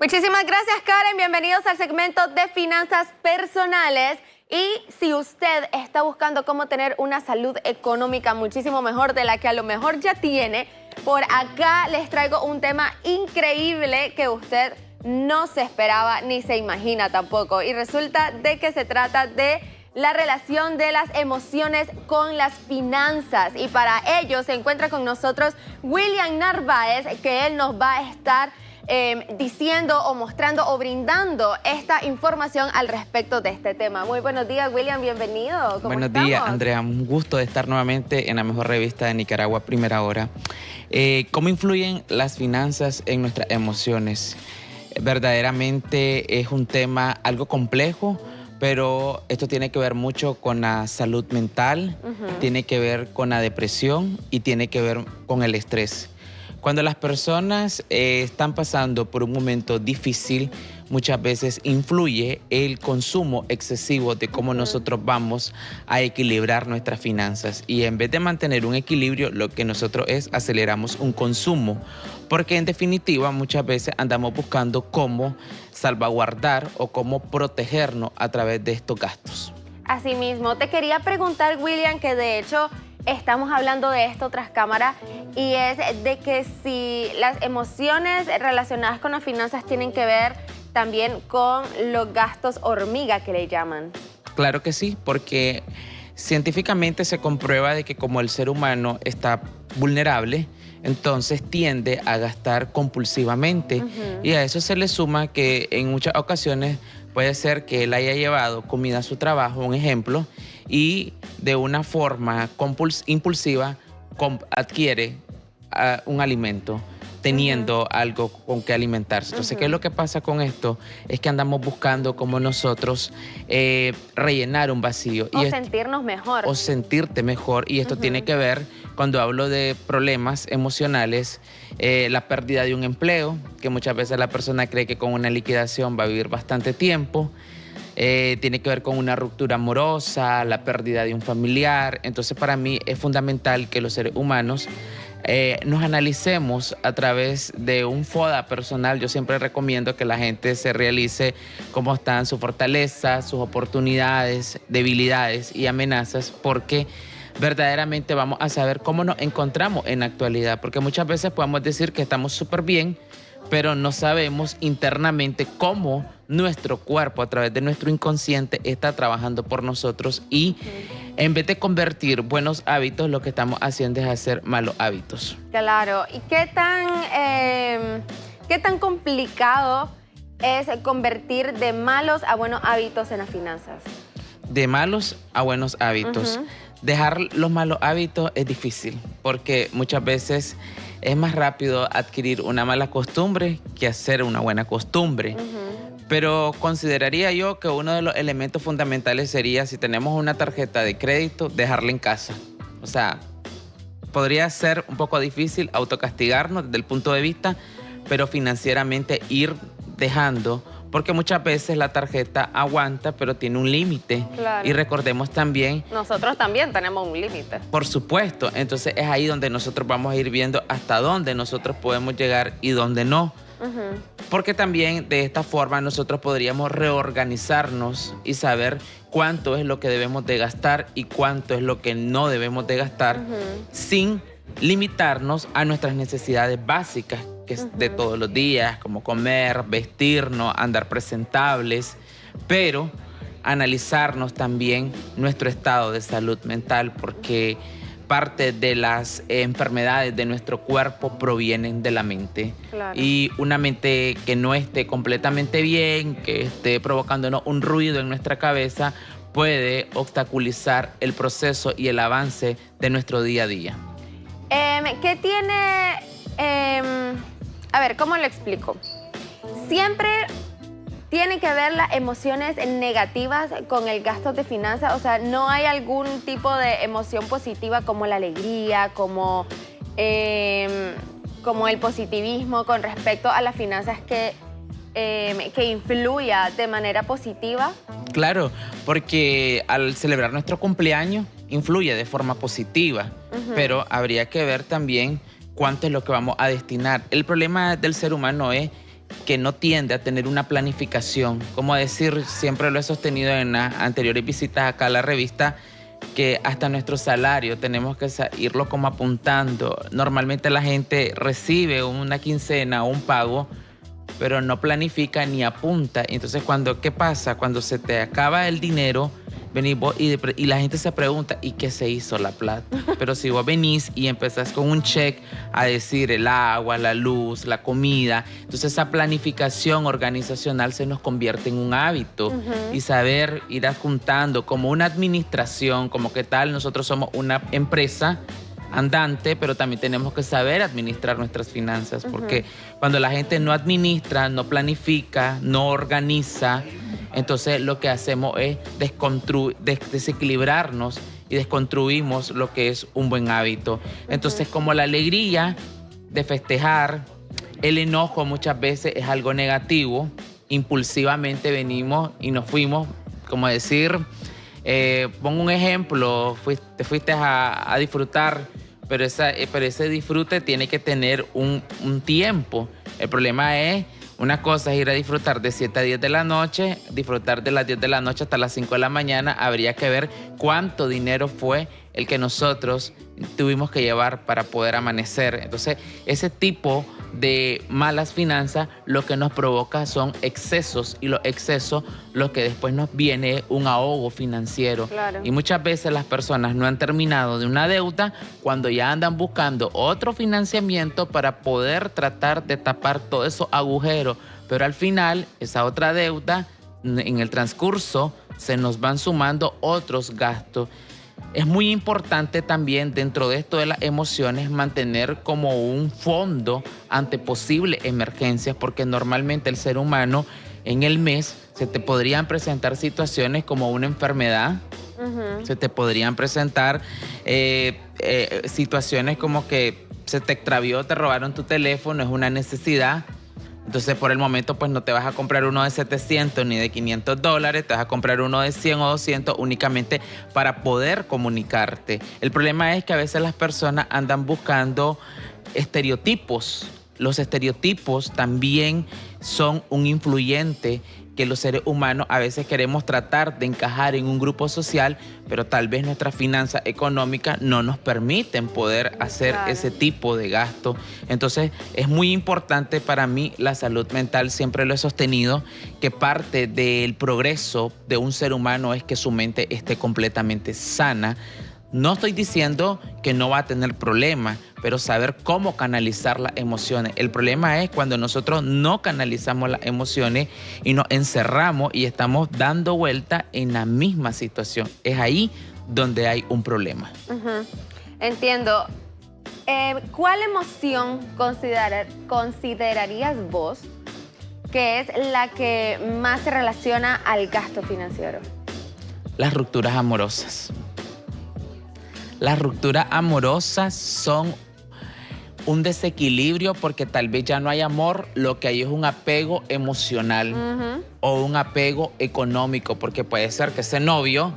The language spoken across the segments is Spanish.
Muchísimas gracias, Karen. Bienvenidos al segmento de finanzas personales. Y si usted está buscando cómo tener una salud económica muchísimo mejor de la que a lo mejor ya tiene, por acá les traigo un tema increíble que usted no se esperaba ni se imagina tampoco. Y resulta de que se trata de la relación de las emociones con las finanzas. Y para ello se encuentra con nosotros William Narváez, que él nos va a estar diciendo o mostrando o brindando esta información al respecto de este tema. Muy buenos días, William, bienvenido. ¿Cómo Buenos estamos? días, Andrea. Un gusto de estar nuevamente en la mejor revista de Nicaragua, Primera Hora. ¿Cómo influyen las finanzas en nuestras emociones? Verdaderamente es un tema algo complejo, pero esto tiene que ver mucho con la salud mental, tiene que ver con la depresión y tiene que ver con el estrés. Cuando las personas están pasando por un momento difícil, muchas veces influye el consumo excesivo de cómo nosotros vamos a equilibrar nuestras finanzas. Y en vez de mantener un equilibrio, lo que nosotros aceleramos un consumo. Porque en definitiva, muchas veces andamos buscando cómo salvaguardar o cómo protegernos a través de estos gastos. Asimismo, te quería preguntar, William, que de hecho estamos hablando de esto tras cámara, y es de que si las emociones relacionadas con las finanzas tienen que ver también con los gastos hormiga que le llaman. Claro que sí, porque científicamente se comprueba de que como el ser humano está vulnerable, entonces tiende a gastar compulsivamente. Y a eso se le suma que en muchas ocasiones puede ser que él haya llevado comida a su trabajo, un ejemplo, y de una forma impulsiva adquiere un alimento, teniendo algo con que alimentarse. Entonces, ¿qué es lo que pasa con esto? Es que andamos buscando como nosotros rellenar un vacío. O sentirnos mejor. O sentirte mejor. Y esto tiene que ver, cuando hablo de problemas emocionales, la pérdida de un empleo, que muchas veces la persona cree que con una liquidación va a vivir bastante tiempo. Tiene que ver con una ruptura amorosa, la pérdida de un familiar. Entonces, para mí es fundamental que los seres humanos nos analicemos a través de un FODA personal. Yo siempre recomiendo que la gente se realice cómo están sus fortalezas, sus oportunidades, debilidades y amenazas, porque verdaderamente vamos a saber cómo nos encontramos en la actualidad. Porque muchas veces podemos decir que estamos súper bien, pero no sabemos internamente cómo nuestro cuerpo, a través de nuestro inconsciente, está trabajando por nosotros, y en vez de convertir buenos hábitos, lo que estamos haciendo es hacer malos hábitos. Claro. ¿Y qué tan complicado es convertir de malos a buenos hábitos en las finanzas? De malos a buenos hábitos. Dejar los malos hábitos es difícil, porque muchas veces es más rápido adquirir una mala costumbre que hacer una buena costumbre. Pero consideraría yo que uno de los elementos fundamentales sería, si tenemos una tarjeta de crédito, dejarla en casa. O sea, podría ser un poco difícil autocastigarnos desde el punto de vista, pero financieramente ir dejando, porque muchas veces la tarjeta aguanta, pero tiene un límite. Claro. Y recordemos también... Nosotros también tenemos un límite. Por supuesto. Entonces es ahí donde nosotros vamos a ir viendo hasta dónde nosotros podemos llegar y dónde no. Porque también de esta forma nosotros podríamos reorganizarnos y saber cuánto es lo que debemos de gastar y cuánto es lo que no debemos de gastar, sin limitarnos a nuestras necesidades básicas, que es de todos los días, como comer, vestirnos, andar presentables, pero analizarnos también nuestro estado de salud mental, porque parte de las enfermedades de nuestro cuerpo provienen de la mente. Claro. Y una mente que no esté completamente bien, que esté provocándonos un ruido en nuestra cabeza, puede obstaculizar el proceso y el avance de nuestro día a día. ¿Qué tiene...? A ver, ¿cómo lo explico? Siempre tiene que ver las emociones negativas con el gasto de finanzas. O sea, no hay algún tipo de emoción positiva como la alegría, como el positivismo con respecto a las finanzas que influya de manera positiva. Claro, porque al celebrar nuestro cumpleaños influye de forma positiva, pero habría que ver también cuánto es lo que vamos a destinar. El problema del ser humano es que no tiende a tener una planificación. Como decir, siempre lo he sostenido en las anteriores visitas acá a la revista, que hasta nuestro salario tenemos que irlo como apuntando. Normalmente la gente recibe una quincena o un pago, pero no planifica ni apunta. Entonces, ¿qué pasa? Cuando se te acaba el dinero, venís vos y la gente se pregunta, ¿y qué se hizo la plata? Pero si vos venís y empezás con un check a decir el agua, la luz, la comida, entonces esa planificación organizacional se nos convierte en un hábito. Y saber ir adjuntando como una administración, como qué tal, nosotros somos una empresa andante, pero también tenemos que saber administrar nuestras finanzas, porque cuando la gente no administra, no planifica, no organiza, entonces lo que hacemos es desequilibrarnos y desconstruimos lo que es un buen hábito. Entonces, como la alegría de festejar, el enojo muchas veces es algo negativo, impulsivamente venimos y nos fuimos, como decir, pongo un ejemplo, te fuiste a disfrutar, pero ese disfrute tiene que tener un tiempo. El problema es, una cosa es ir a disfrutar de 7 a 10 de la noche, disfrutar de las 10 de la noche hasta las 5 de la mañana. Habría que ver cuánto dinero fue el que nosotros tuvimos que llevar para poder amanecer. Entonces, ese tipo de malas finanzas lo que nos provoca son excesos, y los excesos lo que después nos viene un ahogo financiero. Claro. Y muchas veces las personas no han terminado de una deuda cuando ya andan buscando otro financiamiento para poder tratar de tapar todos esos agujeros, pero al final esa otra deuda, en el transcurso se nos van sumando otros gastos. Es muy importante también dentro de esto de las emociones mantener como un fondo ante posibles emergencias, porque normalmente el ser humano en el mes se te podrían presentar situaciones como una enfermedad, se te podrían presentar situaciones como que se te extravió, te robaron tu teléfono, es una necesidad. Entonces, por el momento, pues no te vas a comprar uno de 700 ni de $500, te vas a comprar uno de 100 o 200 únicamente para poder comunicarte. El problema es que a veces las personas andan buscando estereotipos. Los estereotipos también son un influyente que los seres humanos a veces queremos tratar de encajar en un grupo social, pero tal vez nuestras finanzas económicas no nos permiten poder hacer ese tipo de gasto. Entonces, es muy importante para mí la salud mental, siempre lo he sostenido, que parte del progreso de un ser humano es que su mente esté completamente sana. No estoy diciendo que no va a tener problemas, pero saber cómo canalizar las emociones. El problema es cuando nosotros no canalizamos las emociones y nos encerramos y estamos dando vuelta en la misma situación. Es ahí donde hay un problema. Entiendo. ¿Cuál emoción considerarías vos que es la que más se relaciona al gasto financiero? Las rupturas amorosas. Las rupturas amorosas son un desequilibrio porque tal vez ya no hay amor, lo que hay es un apego emocional o un apego económico, porque puede ser que ese novio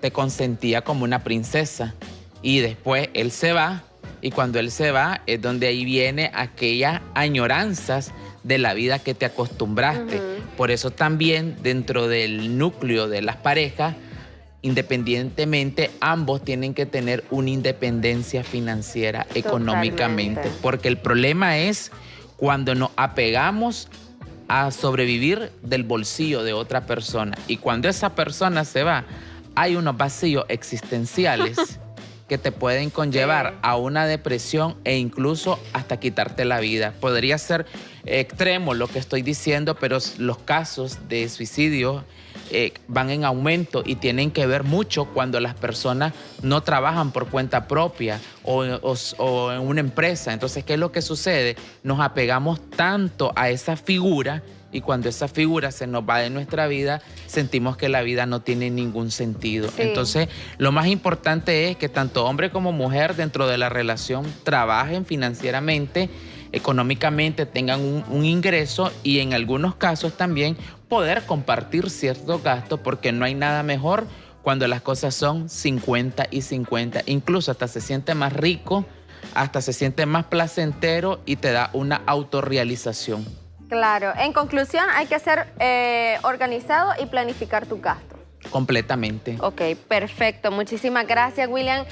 te consentía como una princesa y después él se va, y cuando él se va es donde ahí viene aquellas añoranzas de la vida que te acostumbraste. Por eso también dentro del núcleo de las parejas, independientemente, ambos tienen que tener una independencia financiera económicamente. Porque el problema es cuando nos apegamos a sobrevivir del bolsillo de otra persona. Y cuando esa persona se va, hay unos vacíos existenciales que te pueden conllevar a una depresión e incluso hasta quitarte la vida. Podría ser extremo lo que estoy diciendo, pero los casos de suicidio van en aumento y tienen que ver mucho cuando las personas no trabajan por cuenta propia o en una empresa. Entonces, ¿qué es lo que sucede? Nos apegamos tanto a esa figura, y cuando esa figura se nos va de nuestra vida, sentimos que la vida no tiene ningún sentido. Entonces, lo más importante es que tanto hombre como mujer dentro de la relación trabajen financieramente, económicamente, tengan un ingreso, y en algunos casos también poder compartir ciertos gastos, porque no hay nada mejor cuando las cosas son 50 y 50. Incluso hasta se siente más rico, hasta se siente más placentero y te da una autorrealización. Claro. En conclusión, hay que ser organizado y planificar tu gasto. Completamente. Ok, perfecto. Muchísimas gracias, William.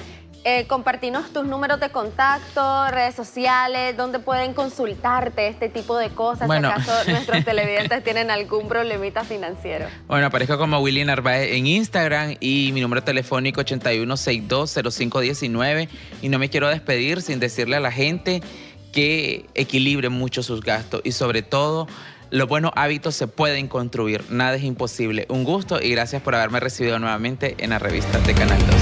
Compartinos tus números de contacto, redes sociales, donde pueden consultarte este tipo de cosas, Bueno. si acaso nuestros televidentes tienen algún problemita financiero. Bueno, aparezco como Willy Narváez en Instagram y mi número telefónico 81620519. Y no me quiero despedir sin decirle a la gente que equilibre mucho sus gastos y sobre todo los buenos hábitos se pueden construir, nada es imposible. Un gusto y gracias por haberme recibido nuevamente en la revista de Canal 2.